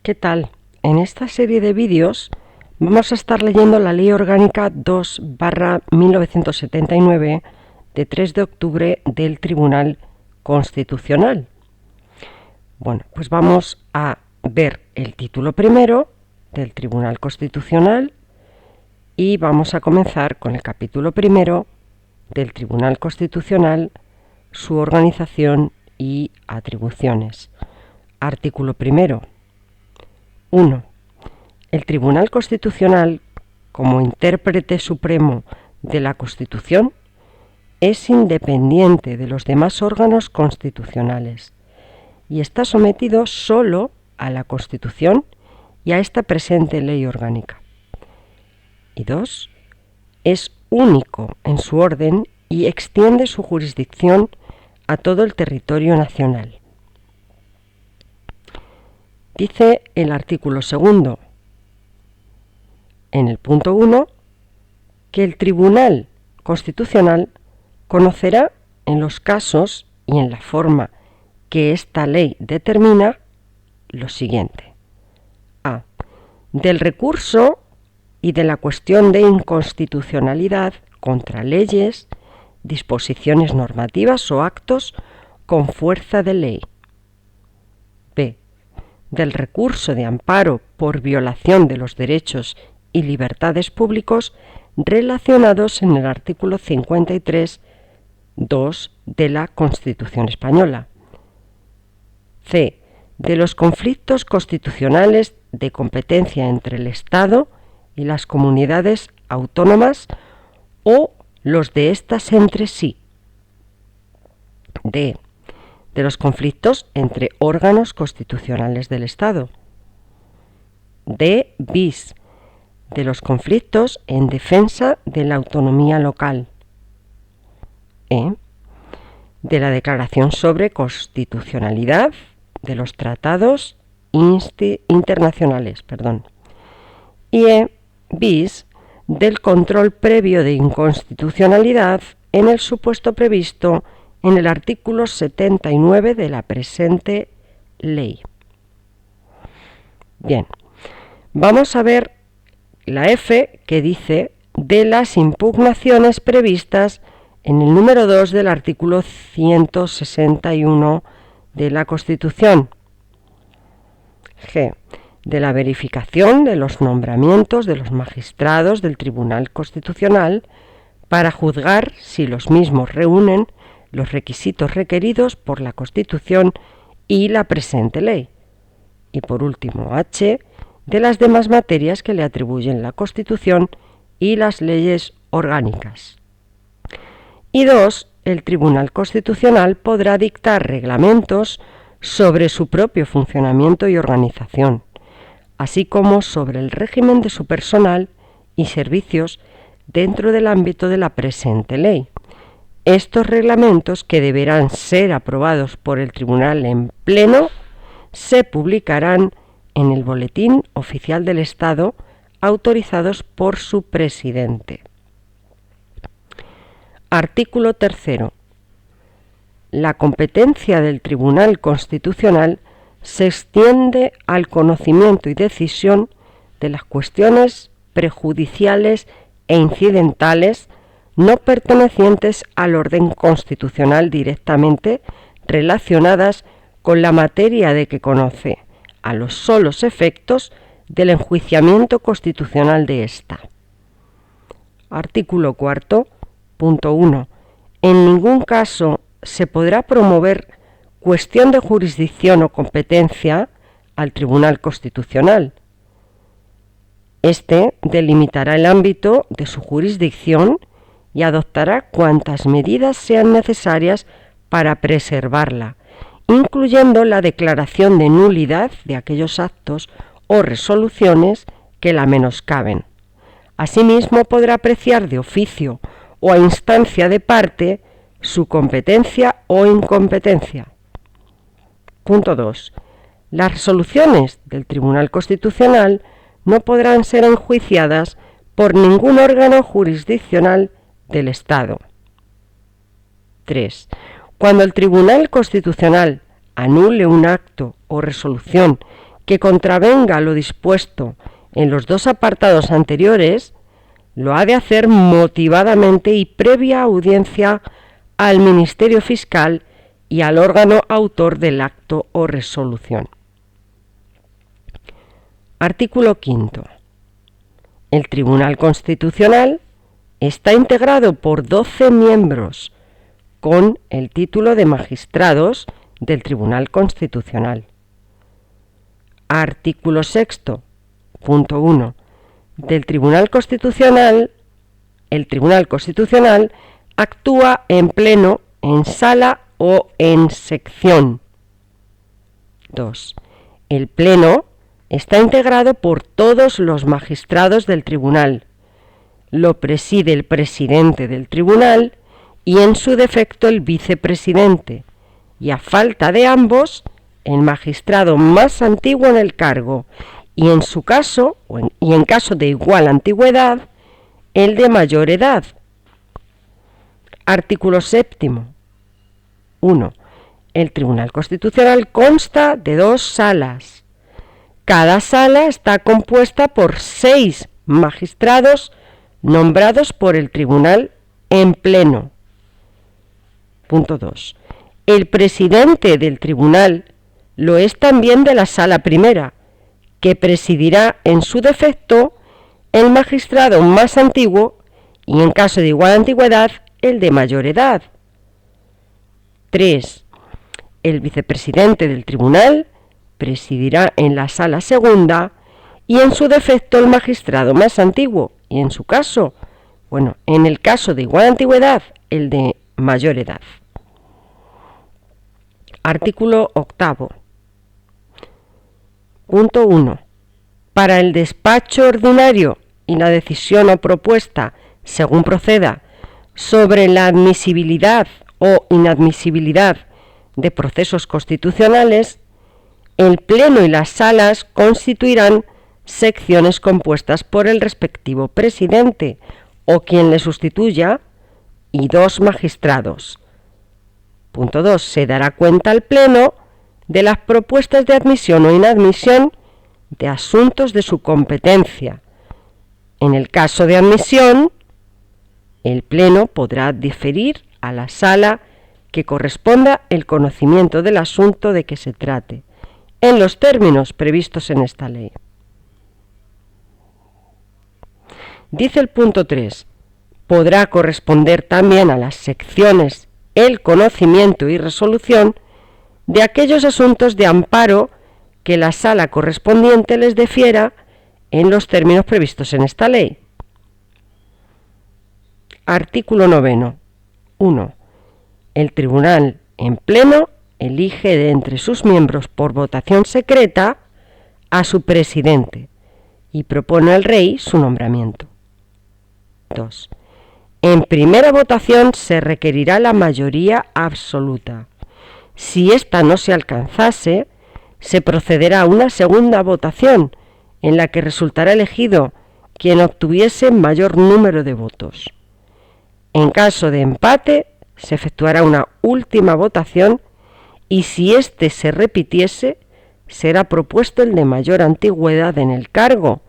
¿Qué tal? En esta serie de vídeos vamos a estar leyendo la Ley Orgánica 2/1979 de 3 de octubre del Tribunal Constitucional. Bueno, pues vamos a ver el título primero del Tribunal Constitucional y vamos a comenzar con el capítulo primero del Tribunal Constitucional, su organización y atribuciones. Artículo primero. 1. El Tribunal Constitucional, como intérprete supremo de la Constitución, es independiente de los demás órganos constitucionales y está sometido solo a la Constitución y a esta presente ley orgánica. Y 2. Es único en su orden y extiende su jurisdicción a todo el territorio nacional. Dice el artículo segundo, en el punto 1, que el Tribunal Constitucional conocerá en los casos y en la forma que esta ley determina lo siguiente. A. Del recurso y de la cuestión de inconstitucionalidad contra leyes, disposiciones normativas o actos con fuerza de ley. B. Del recurso de amparo por violación de los derechos y libertades públicos relacionados en el artículo 53.2 de la Constitución Española. C. De los conflictos constitucionales de competencia entre el Estado y las comunidades autónomas o los de éstas entre sí. D. De los conflictos entre órganos constitucionales del Estado. D. Bis. De los conflictos en defensa de la autonomía local. E. De la declaración sobre constitucionalidad de los tratados internacionales. Y E. Bis. Del control previo de inconstitucionalidad en el supuesto previsto en el artículo 79 de la presente ley. Bien, vamos a ver la F, que dice de las impugnaciones previstas en el número 2 del artículo 161 de la Constitución. G. De la verificación de los nombramientos de los magistrados del Tribunal Constitucional para juzgar si los mismos reúnen los requisitos requeridos por la Constitución y la presente ley. Y por último, H, de las demás materias que le atribuyen la Constitución y las leyes orgánicas. Y 2, el Tribunal Constitucional podrá dictar reglamentos sobre su propio funcionamiento y organización, así como sobre el régimen de su personal y servicios dentro del ámbito de la presente ley. Estos reglamentos, que deberán ser aprobados por el Tribunal en pleno, se publicarán en el Boletín Oficial del Estado, autorizados por su presidente. Artículo 3. La competencia del Tribunal Constitucional se extiende al conocimiento y decisión de las cuestiones prejudiciales e incidentales no pertenecientes al orden constitucional directamente relacionadas con la materia de que conoce, a los solos efectos del enjuiciamiento constitucional de ésta. Artículo 4, punto 1. En ningún caso se podrá promover cuestión de jurisdicción o competencia al Tribunal Constitucional. Este delimitará el ámbito de su jurisdicción y adoptará cuantas medidas sean necesarias para preservarla, incluyendo la declaración de nulidad de aquellos actos o resoluciones que la menoscaben. Asimismo, podrá apreciar de oficio o a instancia de parte su competencia o incompetencia. Punto 2. Las resoluciones del Tribunal Constitucional no podrán ser enjuiciadas por ningún órgano jurisdiccional del Estado. 3. Cuando el Tribunal Constitucional anule un acto o resolución que contravenga lo dispuesto en los dos apartados anteriores, lo ha de hacer motivadamente y previa audiencia al Ministerio Fiscal y al órgano autor del acto o resolución. Artículo 5. El Tribunal Constitucional está integrado por 12 miembros con el título de magistrados del Tribunal Constitucional. Artículo 6. Punto 1. El Tribunal Constitucional actúa en pleno, en sala o en sección. 2. El pleno está integrado por todos los magistrados del tribunal. Lo preside el presidente del tribunal y en su defecto el vicepresidente, y a falta de ambos, el magistrado más antiguo en el cargo, y en su caso, y en caso de igual antigüedad, el de mayor edad. Artículo 7. 1. El Tribunal Constitucional consta de 2 salas. Cada sala está compuesta por 6 magistrados nombrados por el tribunal en pleno. Punto 2. El presidente del tribunal lo es también de la sala primera, que presidirá en su defecto el magistrado más antiguo y en caso de igual antigüedad el de mayor edad. 3. El vicepresidente del tribunal presidirá en la sala segunda y en su defecto el magistrado más antiguo y en su caso, en el caso de igual antigüedad, el de mayor edad. Artículo 8. Punto 1. Para el despacho ordinario y la decisión o propuesta, según proceda, sobre la admisibilidad o inadmisibilidad de procesos constitucionales, el Pleno y las salas constituirán secciones compuestas por el respectivo presidente o quien le sustituya y 2 magistrados. Punto 2. Se dará cuenta al Pleno de las propuestas de admisión o inadmisión de asuntos de su competencia. En el caso de admisión, el Pleno podrá diferir a la sala que corresponda el conocimiento del asunto de que se trate, en los términos previstos en esta ley. Dice el punto 3, podrá corresponder también a las secciones el conocimiento y resolución de aquellos asuntos de amparo que la sala correspondiente les defiera en los términos previstos en esta ley. Artículo 9. 1. El tribunal en pleno elige de entre sus miembros por votación secreta a su presidente y propone al rey su nombramiento. 2. En primera votación se requerirá la mayoría absoluta. Si ésta no se alcanzase, se procederá a una segunda votación en la que resultará elegido quien obtuviese mayor número de votos. En caso de empate, se efectuará una última votación y si éste se repitiese, será propuesto el de mayor antigüedad en el cargo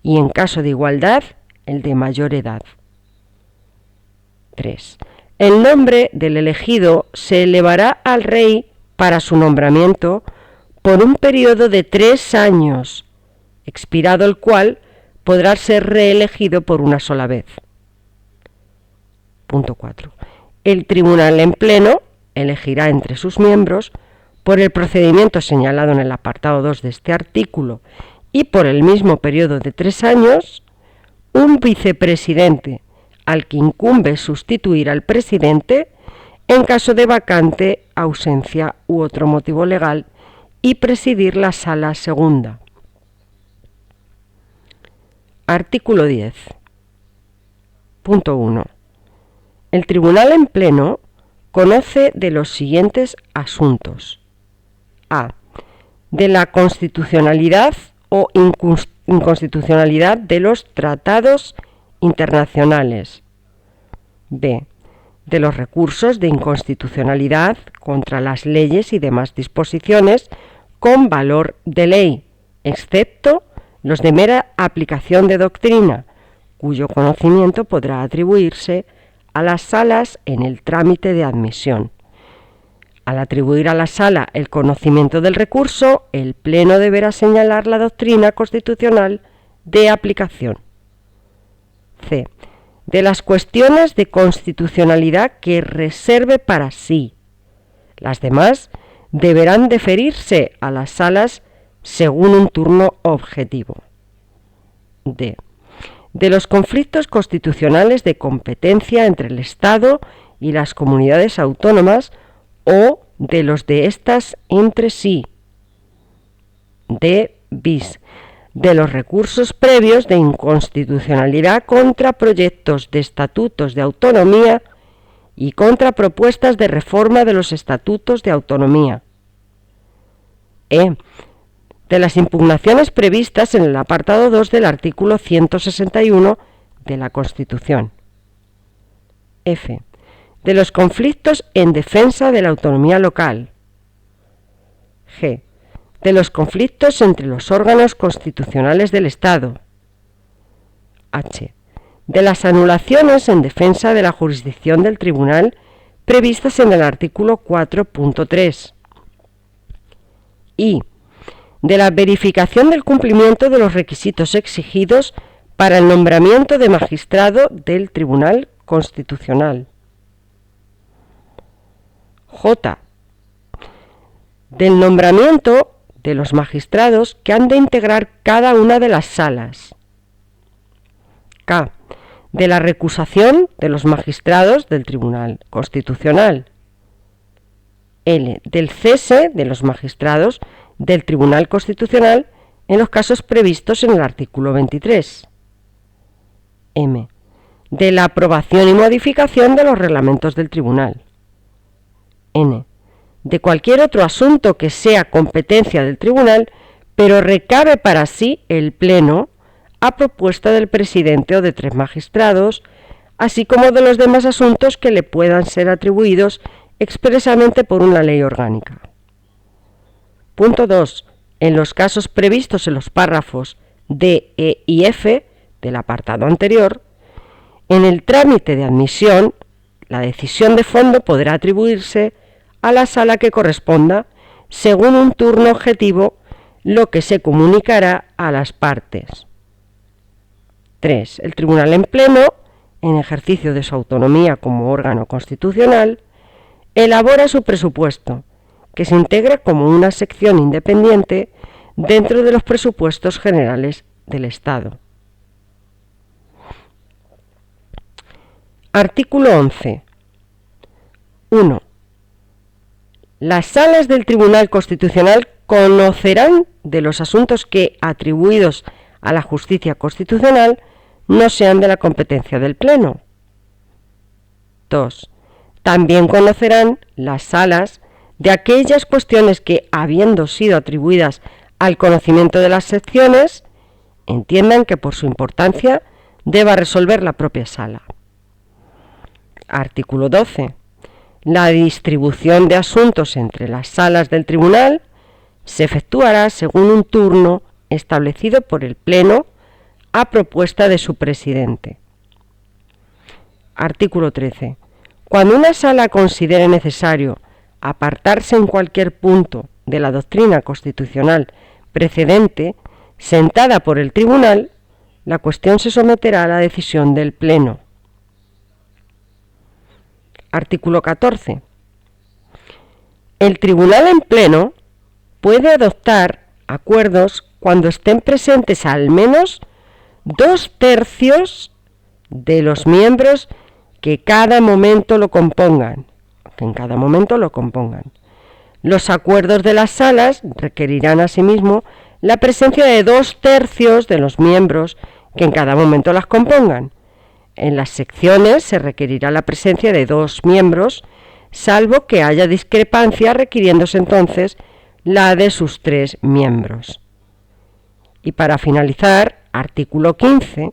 y en caso de igualdad, el de mayor edad. 3. El nombre del elegido se elevará al rey para su nombramiento por un periodo de 3 años, expirado el cual podrá ser reelegido por una sola vez. Punto 4. El tribunal en pleno elegirá entre sus miembros, por el procedimiento señalado en el apartado 2 de este artículo y por el mismo periodo de 3 años, un vicepresidente al que incumbe sustituir al presidente en caso de vacante, ausencia u otro motivo legal y presidir la sala segunda. Artículo 10. Punto 1. El tribunal en pleno conoce de los siguientes asuntos. A. De la constitucionalidad o inconstitucionalidad de los tratados internacionales. B. De los recursos de inconstitucionalidad contra las leyes y demás disposiciones con valor de ley, excepto los de mera aplicación de doctrina, cuyo conocimiento podrá atribuirse a las salas en el trámite de admisión. Al atribuir a la sala el conocimiento del recurso, el Pleno deberá señalar la doctrina constitucional de aplicación. C. De las cuestiones de constitucionalidad que reserve para sí. Las demás deberán deferirse a las salas según un turno objetivo. D. De los conflictos constitucionales de competencia entre el Estado y las comunidades autónomas o de los de éstas entre sí. D. Bis. De los recursos previos de inconstitucionalidad contra proyectos de estatutos de autonomía y contra propuestas de reforma de los estatutos de autonomía. E. De las impugnaciones previstas en el apartado 2 del artículo 161 de la Constitución. F. De los conflictos en defensa de la autonomía local. G. De los conflictos entre los órganos constitucionales del Estado. H. De las anulaciones en defensa de la jurisdicción del tribunal previstas en el artículo 4.3. I. De la verificación del cumplimiento de los requisitos exigidos para el nombramiento de magistrado del Tribunal Constitucional. J. Del nombramiento de los magistrados que han de integrar cada una de las salas. K. De la recusación de los magistrados del Tribunal Constitucional. L. Del cese de los magistrados del Tribunal Constitucional en los casos previstos en el artículo 23. M. De la aprobación y modificación de los reglamentos del Tribunal. N. De cualquier otro asunto que sea competencia del Tribunal, pero recabe para sí el Pleno a propuesta del presidente o de 3 magistrados, así como de los demás asuntos que le puedan ser atribuidos expresamente por una ley orgánica. Punto 2. En los casos previstos en los párrafos D, E y F del apartado anterior, en el trámite de admisión, la decisión de fondo podrá atribuirse a la sala que corresponda según un turno objetivo, lo que se comunicará a las partes. 3. El Tribunal en Pleno, en ejercicio de su autonomía como órgano constitucional, elabora su presupuesto, que se integra como una sección independiente dentro de los presupuestos generales del Estado. Artículo 11. 1. Las salas del Tribunal Constitucional conocerán de los asuntos que, atribuidos a la justicia constitucional, no sean de la competencia del Pleno. 2. También conocerán las salas de aquellas cuestiones que, habiendo sido atribuidas al conocimiento de las secciones, entiendan que por su importancia deba resolver la propia sala. Artículo 12. La distribución de asuntos entre las salas del tribunal se efectuará según un turno establecido por el Pleno a propuesta de su presidente. Artículo 13. Cuando una sala considere necesario apartarse en cualquier punto de la doctrina constitucional precedente, sentada por el tribunal, la cuestión se someterá a la decisión del Pleno. Artículo 14. El tribunal en pleno puede adoptar acuerdos cuando estén presentes al menos 2/3 de los miembros que en cada momento lo compongan. Los acuerdos de las salas requerirán asimismo la presencia de 2/3 de los miembros que en cada momento las compongan. En las secciones se requerirá la presencia de 2 miembros, salvo que haya discrepancia, requiriéndose entonces la de sus 3 miembros. Y para finalizar, artículo 15,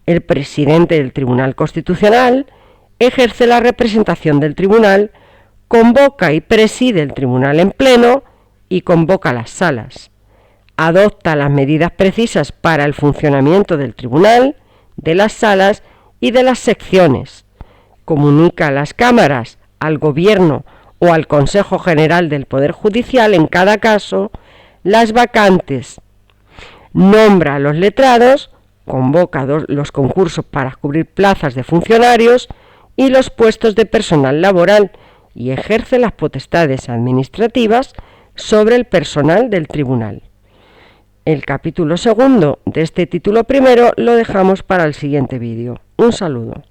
el presidente del Tribunal Constitucional ejerce la representación del tribunal, convoca y preside el tribunal en pleno y convoca las salas. adopta las medidas precisas para el funcionamiento del tribunal, de las salas y de las secciones, comunica a las cámaras, al Gobierno o al Consejo General del Poder Judicial en cada caso las vacantes, nombra a los letrados, convoca los concursos para cubrir plazas de funcionarios y los puestos de personal laboral y ejerce las potestades administrativas sobre el personal del tribunal. El capítulo segundo de este título primero lo dejamos para el siguiente vídeo. Un saludo.